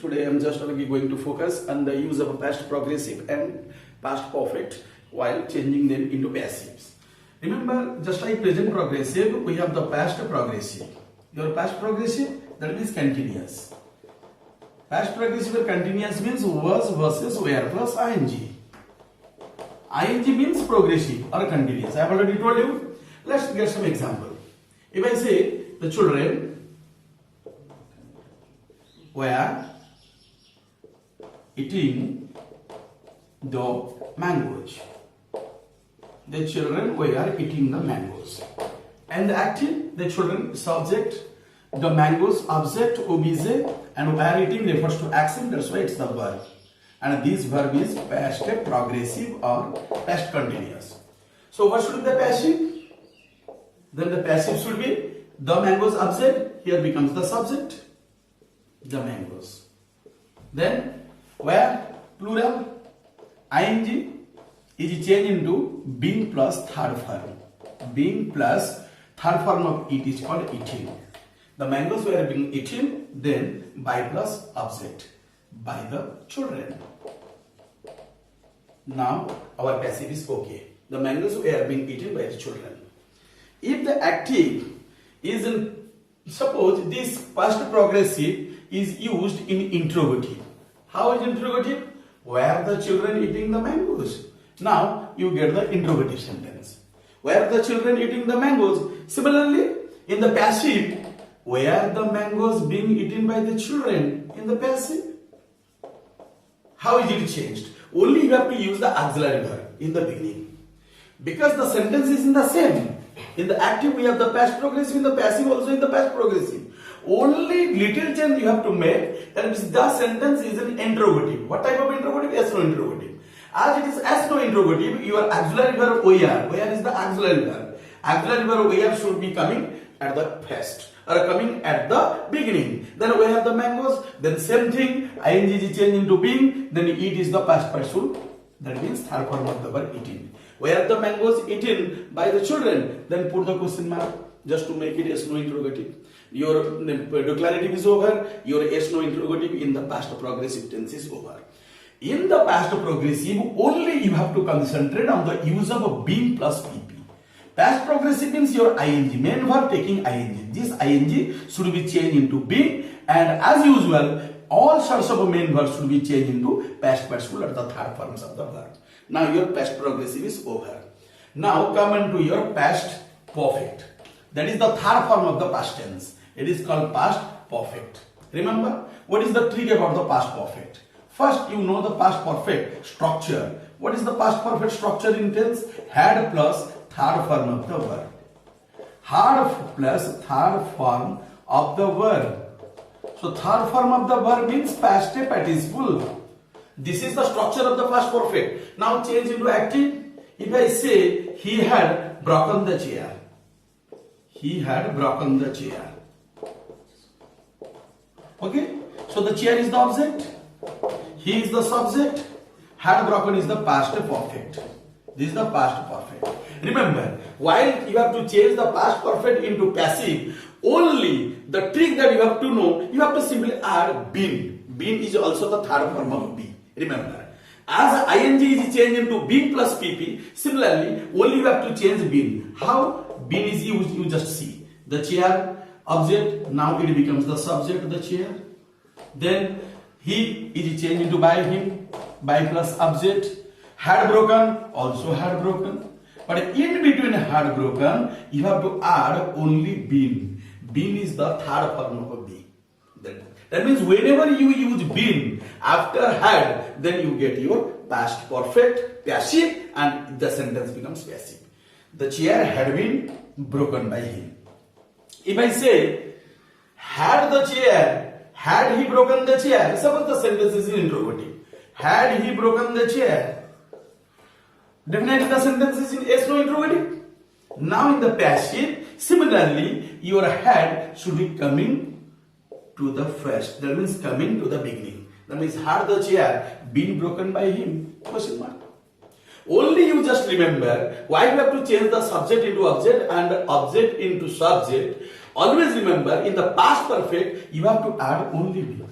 Today I am just going to focus on the use of past progressive and past perfect while changing them into passives. Remember, just like present progressive, we have the past progressive. Your past progressive, that means continuous. Past progressive or continuous means was versus were plus ing. Ing means progressive or continuous. I have already told you. Let's get some example. If I say the children were eating the mangoes. The children were eating the mangoes. And the active, the children, subject, the mangoes, object, obj, and were eating refers to action, that's why it's the verb. And this verb is past progressive or past continuous. So what should be the passive? Then the passive should be the mangoes object, here becomes the subject, the mangoes. Then where plural ing is changed into being plus third form. Being plus third form of it is called eating. The mangoes were being eaten, then by plus object, by the children. Now our passive is okay. The mangoes were being eaten by the children. If the active is in, suppose this past progressive is used in interrogative. How is interrogative? Were the children eating the mangoes? Now you get the interrogative sentence. Were the children eating the mangoes? Similarly, in the passive, were the mangoes being eaten by the children? In the passive, how is it changed? Only you have to use the auxiliary verb in the beginning. Because the sentence is in the same. In the active we have the past progressive, in the passive also in the past progressive. Only little change you have to make, that is the sentence is an interrogative. What type of interrogative? Yes, no interrogative. As it is as no interrogative, your auxiliary verb where. Where is the auxiliary verb? Auxiliary verb where should be coming at the first or coming at the beginning. Then we have the mangoes, then same thing, ing is changed into being, then eat is the past partial, that means third form of the verb eating. Where the mangoes eaten by the children, then put the question mark just to make it yes no interrogative. Your declarative is over, your yes no interrogative in the past progressive tense is over. In the past progressive, only you have to concentrate on the use of being plus pp. Past progressive means your ing, main verb taking ing. This ing should be changed into being, and as usual, all sorts of main verbs should be changed into past participle or the third forms of the verb. Now your past progressive is over. Now come into your past perfect. That is the third form of the past tense. It is called past perfect. Remember, what is the trick about the past perfect? First, you know the past perfect structure. What is the past perfect structure in tense? Had plus third form of the verb. Had plus third form of the verb. So third form of the verb means past participle. This is the structure of the past perfect. Now change into active. If I say he had broken the chair. He had broken the chair. Okay? So the chair is the object. He is the subject. Had broken is the past perfect. This is the past perfect. Remember, while you have to change the past perfect into passive, only the trick that you have to know, you have to simply add been. Been is also the third form of be. Remember, as ing is changed into been plus pp, similarly, only you have to change been. How? Been is used, you just see. The chair, object, now it becomes the subject of the chair. Then he is changed into by him, by plus object. Had broken, also had broken. But in between had broken, you have to add only been. Been is the third form of a be. That means whenever you use been after had, then you get your past perfect, passive, and the sentence becomes passive. The chair had been broken by him. If I say had the chair, had he broken the chair, suppose the sentence is interrogative. Had he broken the chair? Definitely the sentence is in yes no interrogative. Now in the passive, similarly, your had should be coming to the first. That means coming to the beginning. That means had the chair been broken by him? Question mark. Only you just remember why you have to change the subject into object and object into subject. Always remember in the past perfect you have to add only be.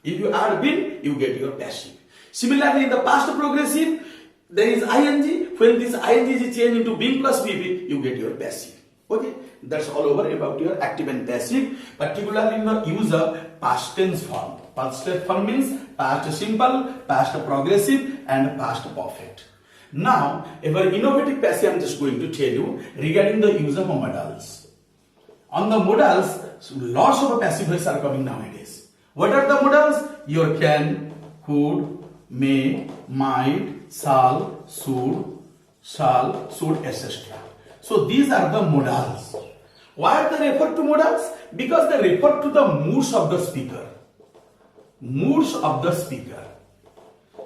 If you add been, you get your passive. Similarly, in the past progressive, there is ing. When this ing is changed into being plus bb, you get your passive. Okay, that's all over about your active and passive, particularly in the use of past tense form. Past tense form means past simple, past progressive, and past perfect. Now, a very innovative passage I am just going to tell you regarding the use of modals. On the modals, lots of passive voices are coming nowadays. What are the modals? Your can, could, may, might, shall, should, etc. So these are the modals. Why are they referred to modals? Because they refer to the moods of the speaker. Moods of the speaker.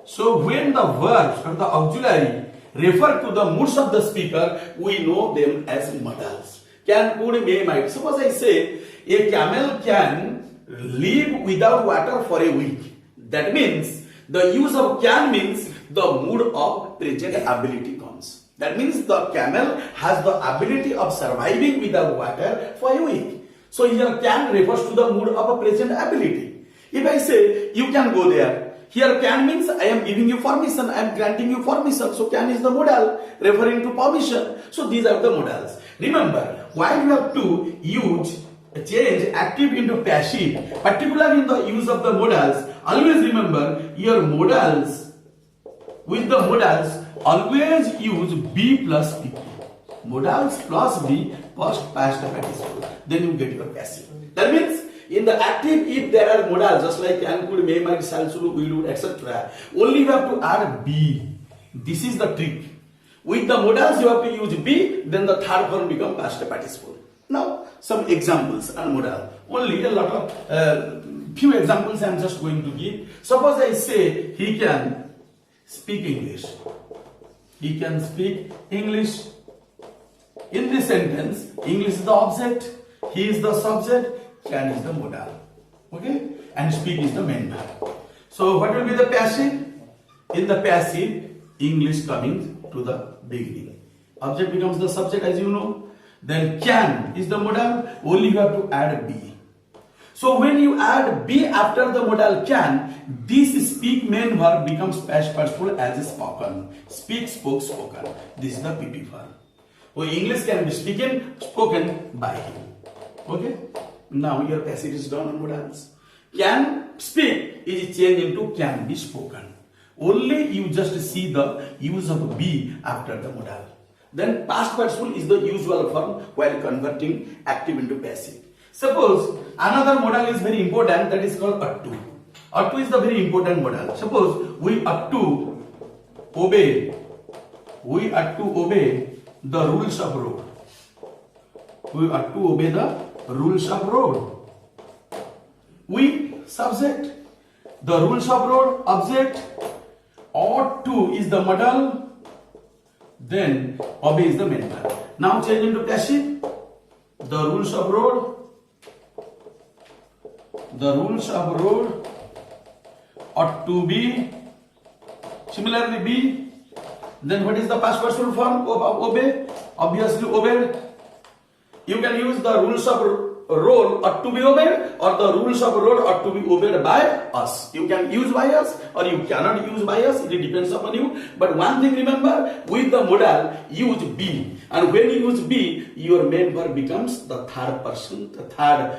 So when the verbs or the auxiliary refer to the moods of the speaker, we know them as modals. Can, could, may, might. Suppose I say a camel can live without water for a week. That means the use of can means the mood of present ability comes. That means the camel has the ability of surviving without water for a week. So here can refers to the mood of a present ability. If I say you can go there, here can means I am giving you permission, I am granting you permission. So can is the modal referring to permission. So these are the modals. Remember, while you have to change active into passive, particularly in the use of the modals, always remember your modals, with the modals, always use be plus pp. Modals plus be past participle. Then you get your passive. That means in the active, if there are modals just like can, could, may, might, shall, should, will, would, etc., only you have to add be. This is the trick. With the modals you have to use be, then the third form becomes past participle. Now some examples on modal. Only a lot of few examples I am just going to give. Suppose I say he can speak English. He can speak English. In this sentence, English is the object, he is the subject, can is the modal. Okay? And speak is the main verb. So what will be the passive? In the passive, English coming to the beginning. Object becomes the subject, as you know. Then can is the modal, only you have to add be. So when you add be after the modal can, this speak main verb becomes past participle as spoken. Speak, spoke, spoken. This is the PP verb. So English can be spoken by him. Okay? Now your passage is done on modals. Can speak is changed into can be spoken. Only you just see the use of be after the modal. Then past participle is the usual form while converting active into passive. Suppose another modal is very important, that is called ought to. Ought to is the very important modal. Suppose we ought to obey the rules of road. We ought to obey the rules of road. We subject, the rules of road object, ought to is the modal, then obey is the main verb. Now change into passive. The rules of road ought to be, similarly be. Then what is the past participle form of obey? Obviously obeyed. You can use the rules of road ought to be obeyed, or the rules of road ought to be obeyed by us. You can use by us or you cannot use by us, it depends upon you. But one thing remember, with the modal use be, and when you use be, your main verb becomes the third person, the third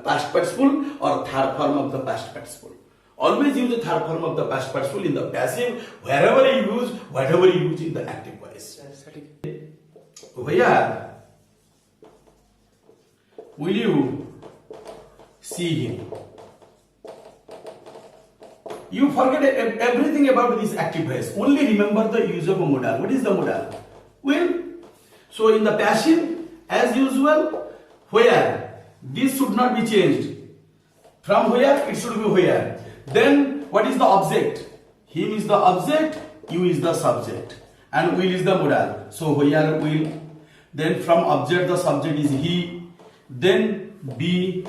past participle or third form of the past participle. Always use the third form of the past participle in the passive, wherever you use, whatever you use in the active voice. Where will you see him? You forget everything about this active voice. Only remember the use of a modal. What is the modal? Will. So in the passive, as usual, where. This should not be changed. From where, it should be where. Then what is the object? Him is the object, you is the subject, and will is the modal. So where will. Then from object the subject is he. Then be.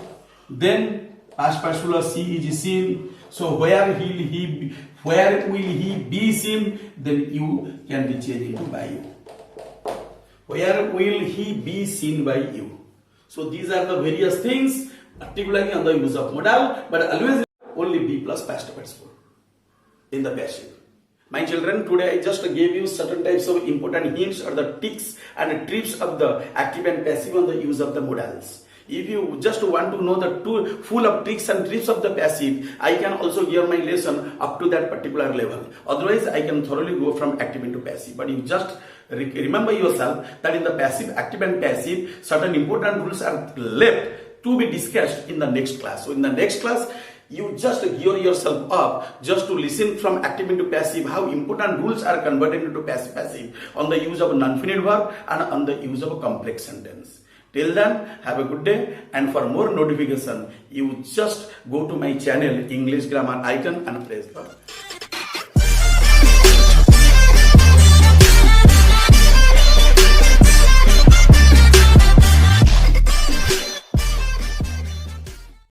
Then past participle see is seen. So where will he be seen? Then you can be changed into by you. Where will he be seen by you? So these are the various things, particularly on the use of modal, but always only B plus past participle in the passive. My children, today I just gave you certain types of important hints or the tips and trips of the active and passive on the use of the modals. If you just want to know the full of tricks and trips of the passive, I can also give my lesson up to that particular level. Otherwise, I can thoroughly go from active into passive. But you just remember yourself that in the passive, active and passive, certain important rules are left to be discussed in the next class. So in the next class, you just gear yourself up just to listen from active into passive, how important rules are converted into passive on the use of a non-finite verb and on the use of a complex sentence. Till then, have a good day, and for more notification, you just go to my channel English Grammar icon and press the